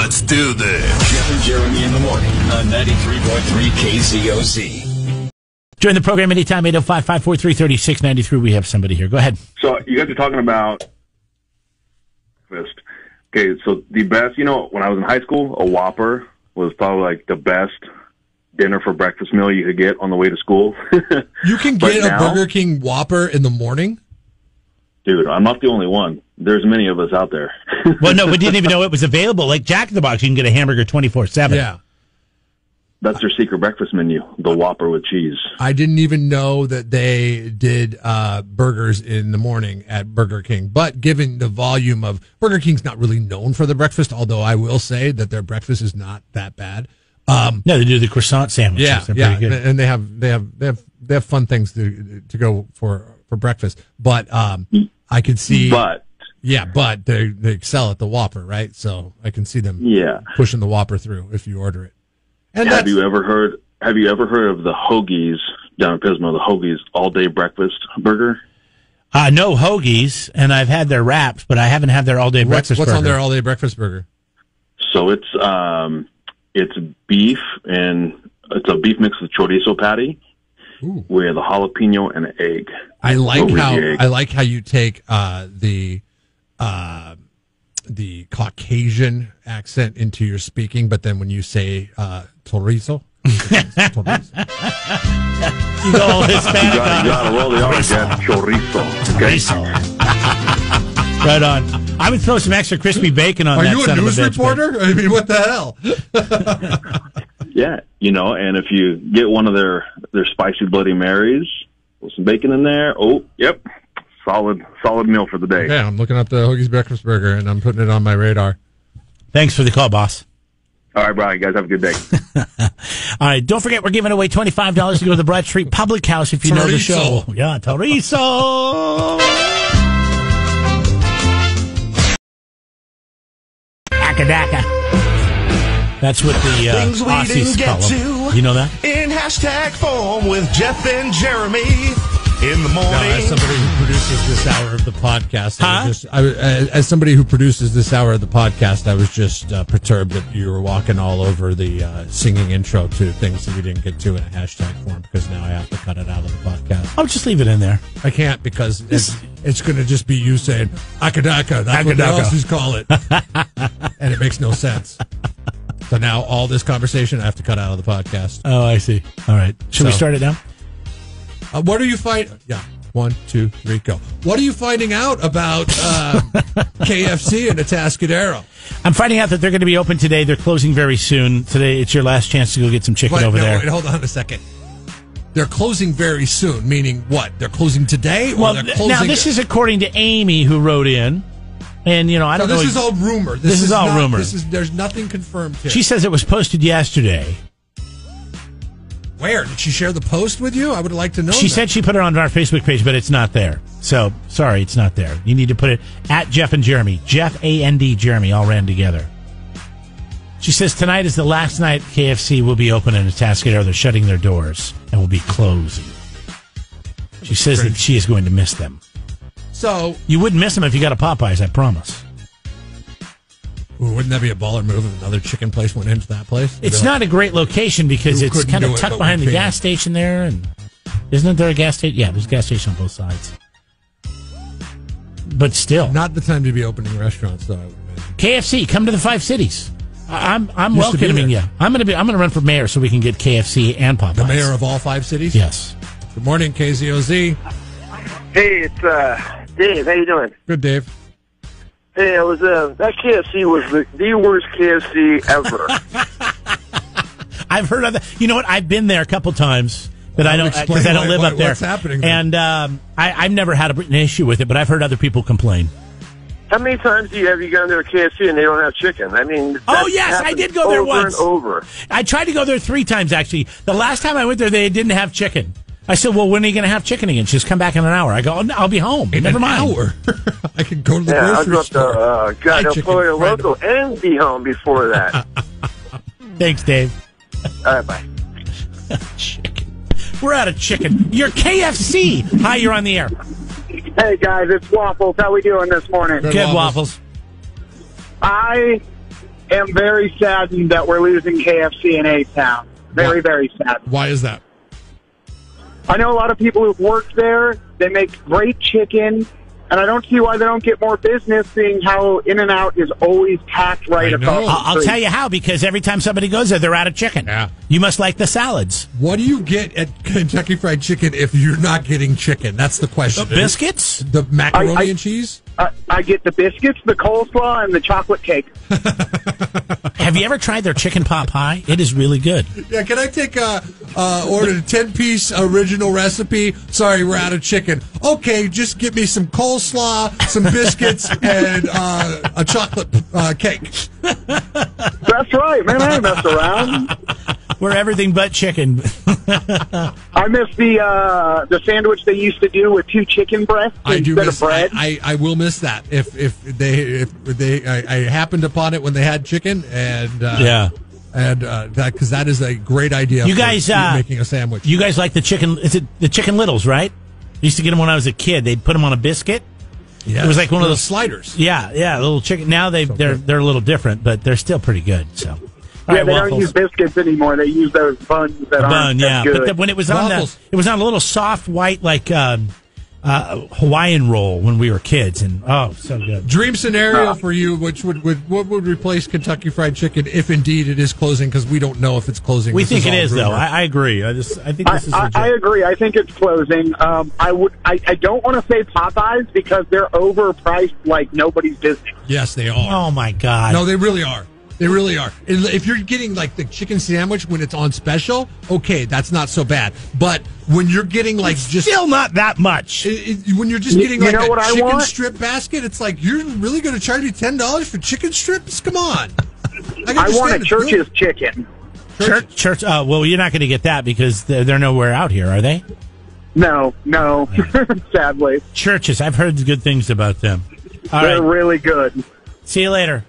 Let's do this. Jeff and Jeremy in the morning on 93.3 KCOC. Join the program anytime, 805-543-3693. We have somebody here. Go ahead. So you guys are talking about breakfast. Okay, so the best, when I was in high school, a Whopper was probably like the best dinner for breakfast meal you could get on the way to school. You can get a Burger King Whopper in the morning? Dude, I'm not the only one. There's many of us out there. Well, no, we didn't even know it was available. Like Jack in the Box, you can get a hamburger 24/7. Yeah. That's their secret breakfast menu, the Whopper with cheese. I didn't even know that they did burgers in the morning at Burger King. But given the volume of Burger King's not really known for the breakfast, although I will say that their breakfast is not that bad. No, they do the croissant sandwiches. Yeah, They're pretty good. And they have fun things to go for breakfast. But I could see. But they excel at the Whopper, right? So I can see them pushing the Whopper through if you order it. And have you ever heard of the Hoagies down in Pismo, the Hoagies all-day breakfast burger? No Hoagies, and I've had their wraps, but I haven't had their all-day breakfast burger. What's on their all-day breakfast burger? So it's beef, and it's a beef mixed with chorizo patty with a jalapeno and an egg. I like how you take the Caucasian accent into your speaking, but then when you say chorizo, you go all Hispanic. You got to roll the R again. Chorizo. Right on. I would throw some extra crispy bacon on that. Are you a news reporter? I mean, what the hell? Yeah, and if you get one of their spicy Bloody Marys with some bacon in there, yep. Solid meal for the day. Yeah, I'm looking up the Hoagie's breakfast burger, and I'm putting it on my radar. Thanks for the call, boss. All right, Brian, guys, have a good day. All right, don't forget we're giving away $25 to go to the Broad Street Public House if you know the show. Yeah, Chorizo. Akadaka. That's what the Aussies call them. You know that? In hashtag form with Jeff and Jeremy in the morning. No, as somebody who produces this hour of the podcast, as somebody who produces this hour of the podcast, I was just perturbed that you were walking all over the singing intro to things that we didn't get to in a hashtag form, because now I have to cut it out of the podcast. I'll just leave it in there. I can't, because it's going to just be you saying Akadaka. That's what the Aussies call it, and it makes no sense. So now all this conversation I have to cut out of the podcast. Oh, I see. All right. Should we start it now? What are you finding? Yeah. 1, 2, 3, go. What are you finding out about KFC and Atascadero? I'm finding out that they're going to be open today. They're closing very soon. Today, it's your last chance to go get some chicken over there. Wait, hold on a second. They're closing very soon, meaning what? They're closing today? Or they're closing... Now, this is according to Amy, who wrote in. And, I don't know. This is all rumor. This is all rumor. There's nothing confirmed here. She says it was posted yesterday. Where? Did she share the post with you? I would like to know. She said she put it on our Facebook page, but it's not there. So, sorry, it's not there. You need to put it at Jeff and Jeremy. Jeff, A-N-D, Jeremy, all ran together. She says tonight is the last night KFC will be open in Atascadero. They're shutting their doors and will be closing. She says that she is going to miss them. So you wouldn't miss them if you got a Popeyes, I promise. Ooh, wouldn't that be a baller move if another chicken place went into that place? It's not a great location because it's kind of tucked behind the gas station there. And isn't there a gas station? Yeah, there's a gas station on both sides. But still. Not the time to be opening restaurants, though, I would imagine. KFC, come to the 5 cities. I'm welcoming you. I'm going to run for mayor so we can get KFC and Popeyes. The mayor of all 5 cities? Yes. Good morning, KZOZ. Hey, it's Dave. How you doing? Good, Dave. Hey, I was that KFC was the worst KFC ever. I've heard of that. You know what? I've been there a couple times, but I don't because I don't live up there. What's happening? And I've never had an issue with it, but I've heard other people complain. How many times have you gone to a KFC and they don't have chicken? I mean, oh yes, I did go there once. Over and over. I tried to go there 3 times actually. The last time I went there, they didn't have chicken. I said, well, when are you going to have chicken again? She just come back in an hour. I go, oh, no, I'll be home. Never mind. Hour? I can go to the grocery store. I'll go up to Pollo Loco and be home before that. Thanks, Dave. All right, bye. Chicken. We're out of chicken. You're KFC. Hi, you're on the air. Hey, guys, it's Waffles. How we doing this morning? Good, Waffles. I am very saddened that we're losing KFC in A-Town. Very, very sad. Why is that? I know a lot of people who've worked there. They make great chicken, and I don't see why they don't get more business, seeing how In-N-Out is always packed right across the I'll street. tell you how, because every time somebody goes there, they're out of chicken. Yeah. You must like the salads. What do you get at Kentucky Fried Chicken if you're not getting chicken? That's the question. Biscuits? The macaroni and cheese? I get the biscuits, the coleslaw, and the chocolate cake. Have you ever tried their chicken pot pie? It is really good. Yeah, can I take order a 10-piece original recipe? Sorry, we're out of chicken. Okay, just give me some coleslaw, some biscuits, and a chocolate cake. That's right, man. I ain't messed around. We're everything but chicken. I miss the sandwich they used to do with 2 chicken breasts instead of bread. I will miss that if I happened upon it when they had chicken and that because that is a great idea. You guys making a sandwich. You guys like the chicken? Is it the chicken littles? Right? I used to get them when I was a kid. They'd put them on a biscuit. Yeah, it was like one of those sliders. Yeah, little chicken. Now they're a little different, but they're still pretty good. So. Yeah, they don't use biscuits anymore. They use those buns that aren't as good. But when it was on it was on a little soft white like Hawaiian roll when we were kids, and so good. Dream scenario for you, what would replace Kentucky Fried Chicken if indeed it is closing? Because we don't know if it's closing. We think it is, though. I agree. I think this is legit. I agree. I think it's closing. I don't want to say Popeyes because they're overpriced like nobody's business. Yes, they are. Oh my God! No, they really are. They really are. If you're getting like the chicken sandwich when it's on special, okay, that's not so bad. But when you're getting like it's still not that much. When you're just getting like a chicken strip basket, it's like you're really going to charge me $10 for chicken strips? Come on. I want a Church's chicken. Church. Well, you're not going to get that because they're nowhere out here, are they? No. Sadly, Churches. I've heard good things about them. They're really good. See you later.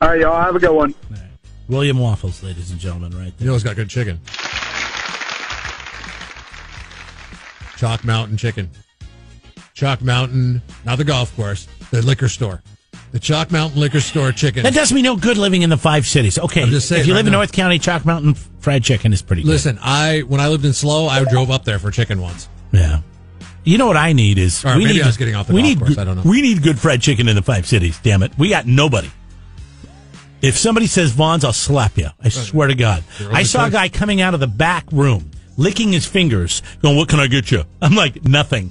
All right, y'all. Have a good one. Right. William Waffles, ladies and gentlemen, right there. You know, it's got good chicken. Chalk Mountain chicken. Chalk Mountain, not the golf course, the liquor store. The Chalk Mountain Liquor Store chicken. That does me no good living in the 5 cities. Okay, I'm just saying, if you live in North County, Chalk Mountain fried chicken is pretty good. Listen, when I lived in SLO, I drove up there for chicken once. Yeah. You know what I need is... Or maybe I was getting off the golf course, I don't know. We need good fried chicken in the 5 cities, damn it. We got nobody. If somebody says Vaughn's, I'll slap you. I swear to God. I saw a guy coming out of the back room, licking his fingers, going, "What can I get you?" I'm like, nothing.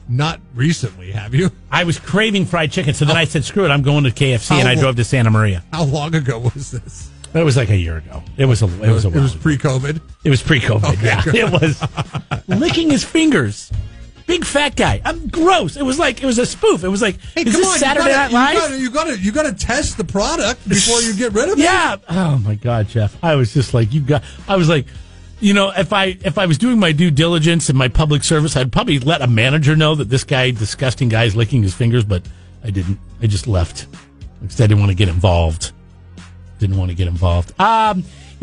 Not recently, have you? I was craving fried chicken, so then I said, screw it, I'm going to KFC, and I drove to Santa Maria. How long ago was this? It was like a year ago. It was pre-COVID? It was pre-COVID, okay, yeah. Good. It was licking his fingers. Big fat guy. I'm gross. It was a spoof. It was like, hey, is this Saturday Night Live? You gotta test the product before you get rid of it. Yeah. Oh my God, Jeff. I was just like, if I was doing my due diligence in my public service, I'd probably let a manager know that this disgusting guy is licking his fingers, but I didn't. I just left. Because I didn't want to get involved. You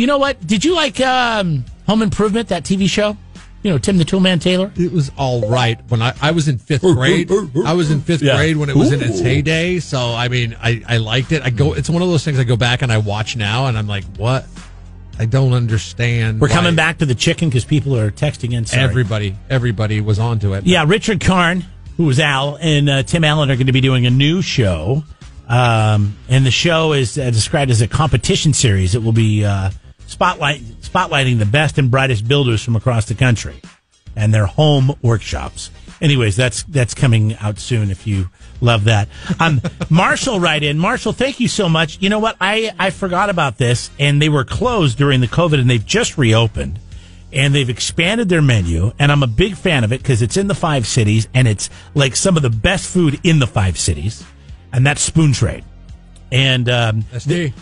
know what? Did you like Home Improvement, that TV show? You know, Tim the Toolman Taylor? It was all right. When I was in 5th grade. I was in 5th grade when it was in its heyday. So, I mean, I liked it. It's one of those things I go back and I watch now, and I'm like, what? I don't understand. We're coming back to the chicken because people are texting in. Sorry. Everybody was onto it. Yeah, Richard Karn, who was Al, and Tim Allen are going to be doing a new show. And the show is described as a competition series. It will be spotlighting the best and brightest builders from across the country and their home workshops. Anyways, that's coming out soon if you love that. Marshall right in. Marshall, thank you so much. You know what? I forgot about this, and they were closed during the COVID, and they've just reopened, and they've expanded their menu, and I'm a big fan of it because it's in the 5 cities, and it's like some of the best food in the 5 cities, and that's Spoon Trade. And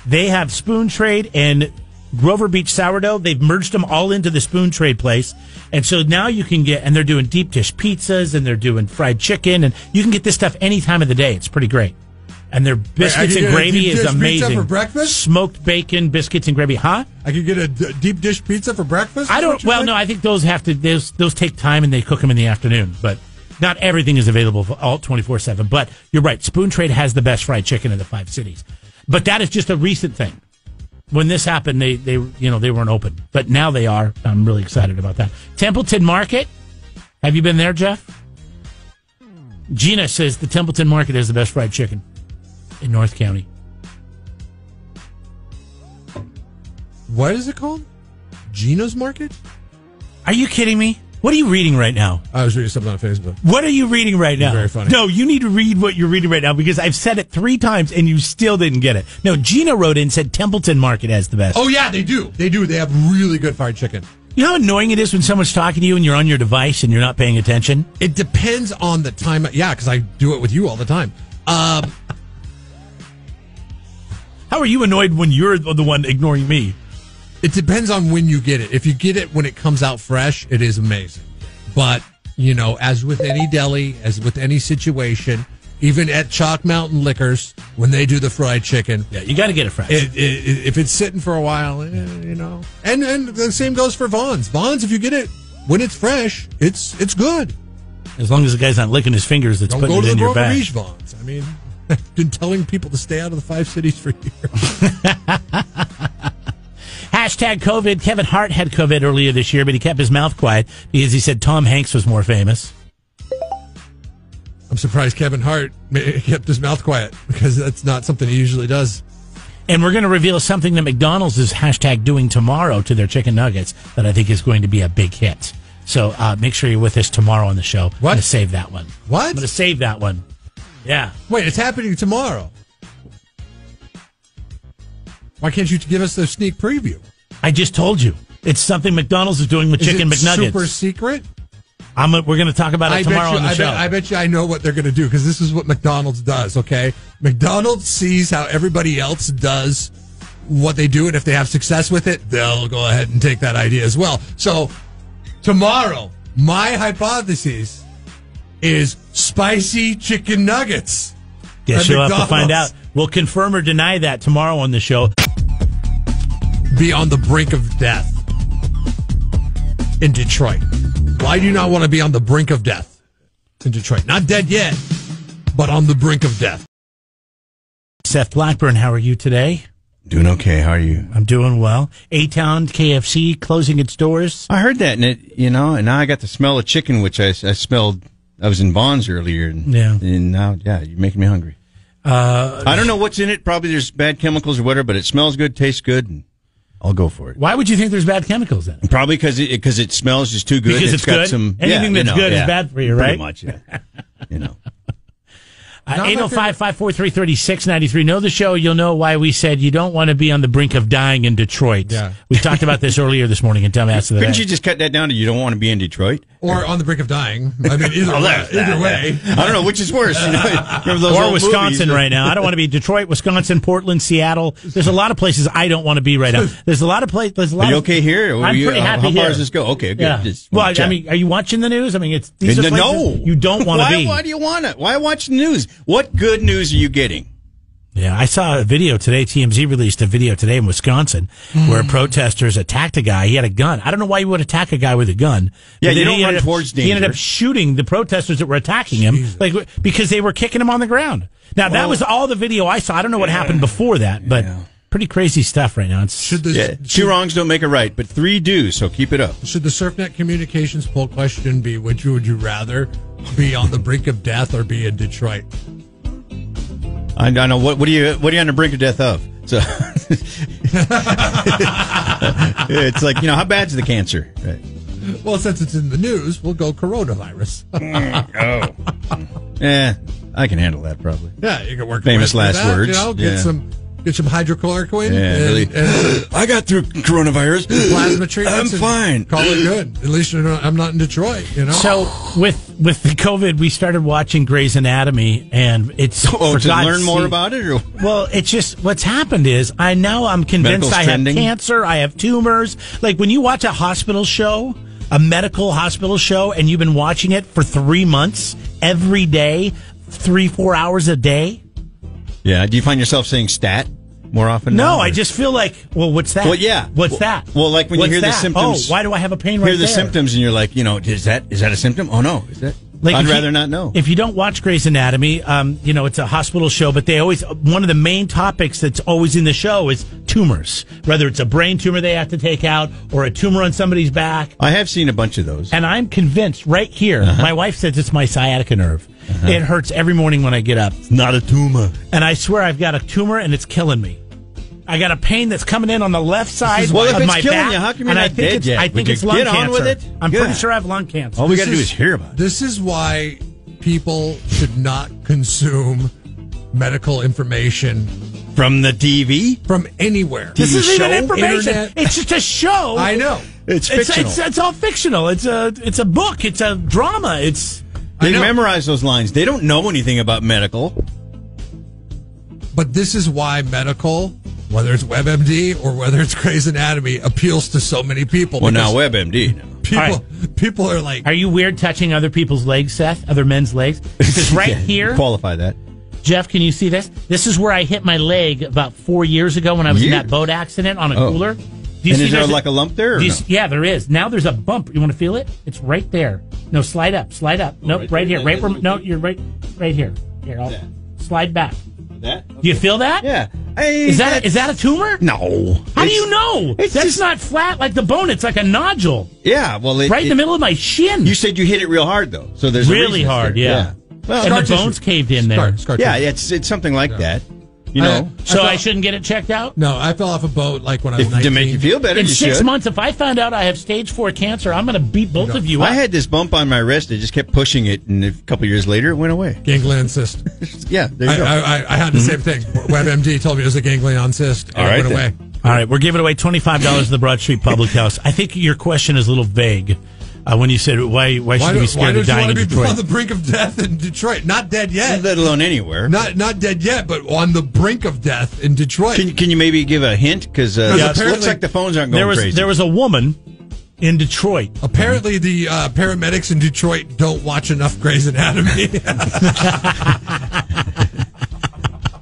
they have Spoon Trade and Grover Beach Sourdough. They've merged them all into the Spoon Trade place. And so now you can get, and they're doing deep dish pizzas, and they're doing fried chicken, and you can get this stuff any time of the day. It's pretty great. And their biscuits and gravy is amazing. Pizza for breakfast? Smoked bacon, biscuits and gravy. Huh? I could get a deep dish pizza for breakfast? No, I think those those take time and they cook them in the afternoon, but not everything is available for all 24/7. But you're right. Spoon Trade has the best fried chicken in the 5 cities. But that is just a recent thing. When this happened, they weren't open, but now they are. I'm really excited about that. Templeton Market. Have you been there, Jeff? Gina says the Templeton Market has the best fried chicken in North County. What is it called? Gina's Market? Are you kidding me? What are you reading right now? I was reading something on Facebook. What are you reading right now? Very funny. No, you need to read what you're reading right now because I've said it 3 times and you still didn't get it. No, Gina wrote in and said Templeton Market has the best. Oh, yeah, they do. They do. They have really good fried chicken. You know how annoying it is when someone's talking to you and you're on your device and you're not paying attention? It depends on the time. Yeah, because I do it with you all the time. How are you annoyed when you're the one ignoring me? It depends on when you get it. If you get it when it comes out fresh, it is amazing. But, as with any deli, as with any situation, even at Chalk Mountain Liquors, when they do the fried chicken. Yeah, you got to get it fresh. If it's sitting for a while, And the same goes for Vaughn's. Vaughn's, if you get it when it's fresh, it's good. As long as the guy's not licking his fingers, that's putting it in your bag. Don't go to the Vaughn's. I mean, I've been telling people to stay out of the 5 cities for years. Hashtag COVID. Kevin Hart had COVID earlier this year, but he kept his mouth quiet because he said Tom Hanks was more famous. I'm surprised Kevin Hart kept his mouth quiet because that's not something he usually does. And we're going to reveal something that McDonald's is hashtag doing tomorrow to their chicken nuggets that I think is going to be a big hit. So make sure you're with us tomorrow on the show. What? I'm going to save that one. What? I'm going to save that one. Yeah. Wait, it's happening tomorrow. Why can't you give us the sneak preview? I just told you. It's something McDonald's is doing with chicken McNuggets. Super secret? We're going to talk about it tomorrow on the show. I bet you I know what they're going to do because this is what McDonald's does, okay? McDonald's sees how everybody else does what they do, and if they have success with it, they'll go ahead and take that idea as well. So tomorrow, my hypothesis is spicy chicken nuggets. Guess you'll have to find out. We'll confirm or deny that tomorrow on the show. Be on the brink of death in Detroit. Why do you not want to be on the brink of death in Detroit? Not dead yet, but on the brink of death. Seth Blackburn, how are you today? Doing okay. How are you? I'm doing well. A-Town KFC closing its doors. I heard that, and now I got the smell of chicken, which I smelled. I was in Vaughn's earlier, and now, you're making me hungry. I don't know what's in it. Probably there's bad chemicals or whatever, but it smells good, tastes good, and I'll go for it. Why would you think there's bad chemicals in it? Probably because it smells just too good. Because it's got good? Anything that's good is bad for you, right? Pretty much, yeah. 805-543-3693. Know the show. You'll know why we said you don't want to be on the brink of dying in Detroit. Yeah. We talked about this earlier this morning in Dumbass of the Couldn't Day. you just cut that down to you don't want to be in Detroit? Or on the brink of dying. I mean, either way. I don't know which is worse. Remember those or old Wisconsin movies? right now. I don't want to be Detroit, Wisconsin, Portland, Seattle. There's a lot of places I don't want to be right now. There's a lot of places. Are you okay here? I'm pretty happy how here. far does this go? Okay, good. Yeah. Well, I mean, are you watching the news? I mean, these are places you don't want to be. Why do you want it? Why watch the news? What good news are you getting? Yeah, I saw a video today. TMZ released a video today in Wisconsin where protesters attacked a guy. He had a gun. I don't know why you would attack a guy with a gun. Yeah, you don't run towards danger. He ended up shooting the protesters that were attacking him, because they were kicking him on the ground. Now, that was all the video I saw. I don't know what happened before that, but pretty crazy stuff right now. Two wrongs don't make a right, but 3 do, so keep it up. Should the SurfNet Communications poll question be, would you rather be on the brink of death or be in Detroit? I know what are you on the brink of death of? So it's like, how bad's the cancer? Right. Well, since it's in the news, we'll go coronavirus. I can handle that probably. Yeah, you can work. Famous last words. Get some hydrochloroquine. And I got through coronavirus. Plasma treatments. I'm fine. Call it good. At least I'm not in Detroit. So with the COVID, we started watching Grey's Anatomy, and it's to learn more about it. Or? Well, it's just what's happened is I'm convinced I have cancer. I have tumors. Like when you watch a hospital show, a medical hospital show, and you've been watching it for 3 months every day, 3-4 hours a day. Yeah. Do you find yourself saying stat more often? No, I just feel like, what's that? Well, yeah. What's that? Well, like when you hear the symptoms. Oh, why do I have a pain right there? Hear the symptoms and you're like, is that a symptom? Oh, no. Is that? Like I'd rather not know. If you don't watch Grey's Anatomy, it's a hospital show, but one of the main topics that's always in the show is tumors. Whether it's a brain tumor they have to take out or a tumor on somebody's back. I have seen a bunch of those. And I'm convinced right here, my wife says it's my sciatica nerve. It hurts every morning when I get up. It's not a tumor. And I swear I've got a tumor and it's killing me. I got a pain that's coming in on the left side of my back. Well, if it's killing you, how come you're not dead yet? I think it's lung cancer. On with it? I'm pretty sure I have lung cancer. All we got to do is hear about it. This is why people should not consume medical information from the TV, from anywhere. This isn't even information. Internet. It's just a show. I know. It's fictional. It's all fictional. It's a book. It's a drama. They memorize those lines. They don't know anything about medical. But this is why medical, whether it's WebMD or whether it's Grey's Anatomy, appeals to so many people. Well, now WebMD. People are like... Are you weird touching other people's legs, Seth? Other men's legs? Because right here... Qualify that. Jeff, can you see this? This is where I hit my leg about 4 years ago when I was in that boat accident on a cooler. Do you see is there like a lump there? Or no? Yeah, there is. Now there's a bump. You want to feel it? It's right there. No, slide up. Nope, right here. Right where? No, you're right here. Here, I'll slide back. That? Okay. Do you feel that? Yeah. Is that a tumor? No. How do you know? That's not flat like the bone. It's like a nodule. Yeah. Well, right in the middle of my shin. You said you hit it real hard though, so there's really hard. Yeah. Well, and the bones caved in there. Yeah, it's something like that. You know. So I shouldn't get it checked out? No, I fell off a boat like when I was 19. To make you feel better, in you 6 should. months, if I found out I have stage 4 cancer, I'm going to beat both of you up. I had this bump on my wrist. I just kept pushing it, and a couple years later, it went away. Ganglion cyst. Yeah, there you go. I had the same thing. WebMD told me it was a ganglion cyst, and it went away. All right, we're giving away $25 to the Broad Street Public House. I think your question is a little vague. When you said, why should you be scared of dying in Detroit? Why don't you want to be on the brink of death in Detroit? Not dead yet. Let alone anywhere. Not dead yet, but on the brink of death in Detroit. Can you maybe give a hint? Because it looks like the phones aren't going crazy. There was a woman in Detroit. Apparently, the paramedics in Detroit don't watch enough Grey's Anatomy.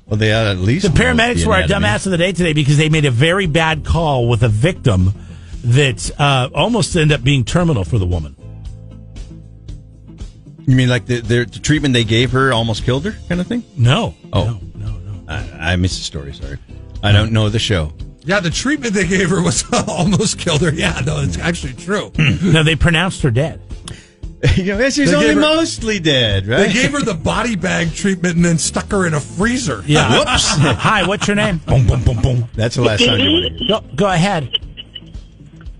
Well, they at least... The paramedics were our dumbass of the day today because they made a very bad call with a victim that almost ended up being terminal for the woman. You mean like the treatment they gave her almost killed her kind of thing? No. Oh. No. I missed the story, sorry. I don't know the show. Yeah, the treatment they gave her was almost killed her. Yeah, no, it's actually true. No, they pronounced her dead. She's only mostly dead, right? They gave her the body bag treatment and then stuck her in a freezer. Yeah. Whoops. Hi, what's your name? Boom, boom, boom, boom. That's the last time you want to go ahead.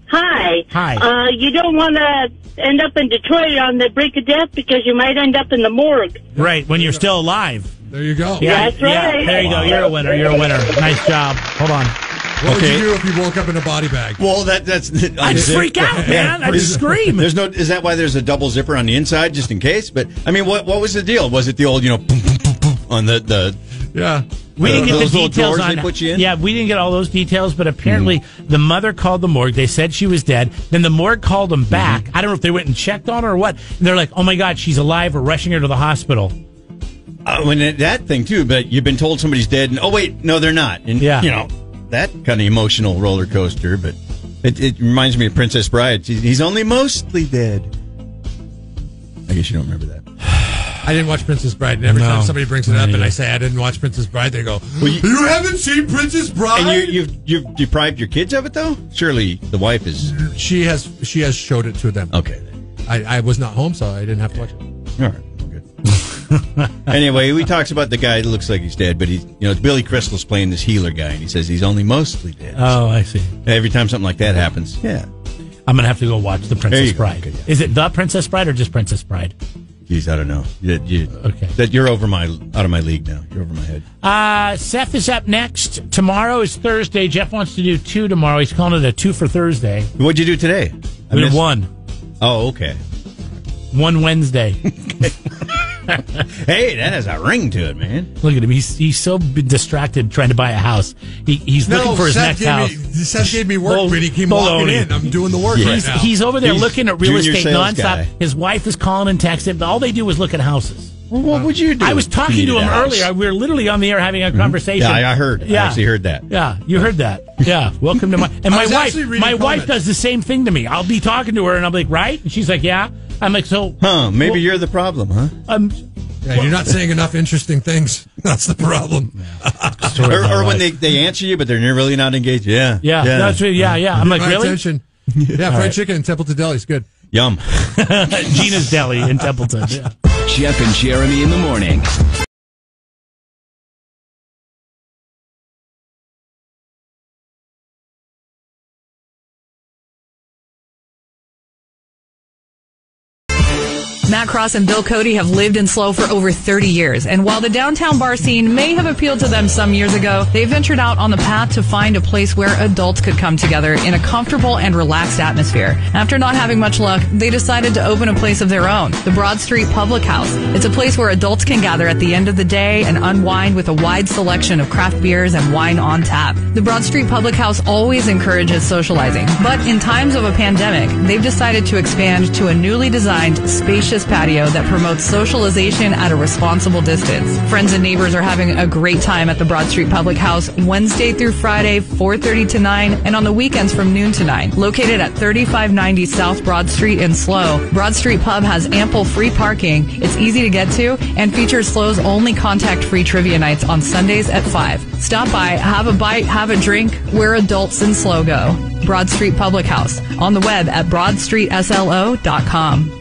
Hi. You don't want to end up in Detroit on the brink of death because you might end up in the morgue. Right, when you're still alive. There you go. Yeah, that's right. Yeah, there you go. You're a winner. Nice job. Hold on. What would you do if you woke up in a body bag? Well, that's... I'd freak out, man. I'd scream. Is that why there's a double zipper on the inside, just in case? But, I mean, what was the deal? Was it the old, boom, boom, boom, boom, on the... Yeah. We didn't get the details on they put you in? Yeah, we didn't get all those details, but apparently the mother called the morgue. They said she was dead. Then the morgue called them back. I don't know if they went and checked on her or what. And they're like, oh, my God, she's alive. We're rushing her to the hospital. That thing, too, but you've been told somebody's dead, and, oh, wait, no, they're not. And, that kind of emotional roller coaster, but it reminds me of Princess Bride. He's only mostly dead. I guess you don't remember that. I didn't watch Princess Bride, and every time somebody brings it up and I say I didn't watch Princess Bride, they go, you haven't seen Princess Bride? And you've deprived your kids of it, though? Surely the wife is... She has showed it to them. Okay. I was not home, so I didn't have to watch it. All right. Anyway, he talks about the guy that looks like he's dead, but it's Billy Crystal's playing this healer guy, and he says he's only mostly dead. Oh, I see. Every time something like that happens, yeah. I'm going to have to go watch The Princess Bride. Okay, yeah. Is it The Princess Bride or just Princess Bride? Geez, I don't know. You're out of my league now. You're over my head. Seth is up next. Tomorrow is Thursday. Jeff wants to do 2 tomorrow. He's calling it a 2 for Thursday. What'd you do today? We did 1. Oh, okay. 1 Wednesday. Hey, that has a ring to it, man. Look at him. He's so distracted trying to buy a house. He's looking for his next house. Seth gave me work when he came walking in. I'm doing the work right now. He's over there looking at real estate nonstop. Guy. His wife is calling and texting. All they do is look at houses. Well, what would you do? I was talking to him earlier. We were literally on the air having a conversation. Yeah, I heard. Yeah. I actually heard that. Yeah, you heard that. Yeah, welcome to my... And my wife does the same thing to me. I'll be talking to her, and I'll be like, right? And she's like, yeah. I'm like, so... Maybe you're the problem, huh? You're not saying enough interesting things. That's the problem. or when they answer you, but they're really not engaged. Yeah. That's right. Yeah. I'm like, really? Attention. Yeah, fried chicken in Templeton Deli is good. Yum. Gina's Deli in Templeton. Yeah. Jeff and Jeremy in the morning. Matt Cross and Bill Cody have lived in SLO for over 30 years, and while the downtown bar scene may have appealed to them some years ago, they ventured out on the path to find a place where adults could come together in a comfortable and relaxed atmosphere. After not having much luck, they decided to open a place of their own, the Broad Street Public House. It's a place where adults can gather at the end of the day and unwind with a wide selection of craft beers and wine on tap. The Broad Street Public House always encourages socializing, but in times of a pandemic, they've decided to expand to a newly designed, spacious patio that promotes socialization at a responsible distance. Friends and neighbors are having a great time at the Broad Street Public House Wednesday through Friday, 4:30 to 9, and on the weekends from noon to 9. Located at 3590 South Broad Street in SLO, Broad Street Pub has ample free parking, it's easy to get to, and features SLO's only contact-free trivia nights on Sundays at 5. Stop by, have a bite, have a drink, where adults in SLO go. Broad Street Public House, on the web at broadstreetslo.com.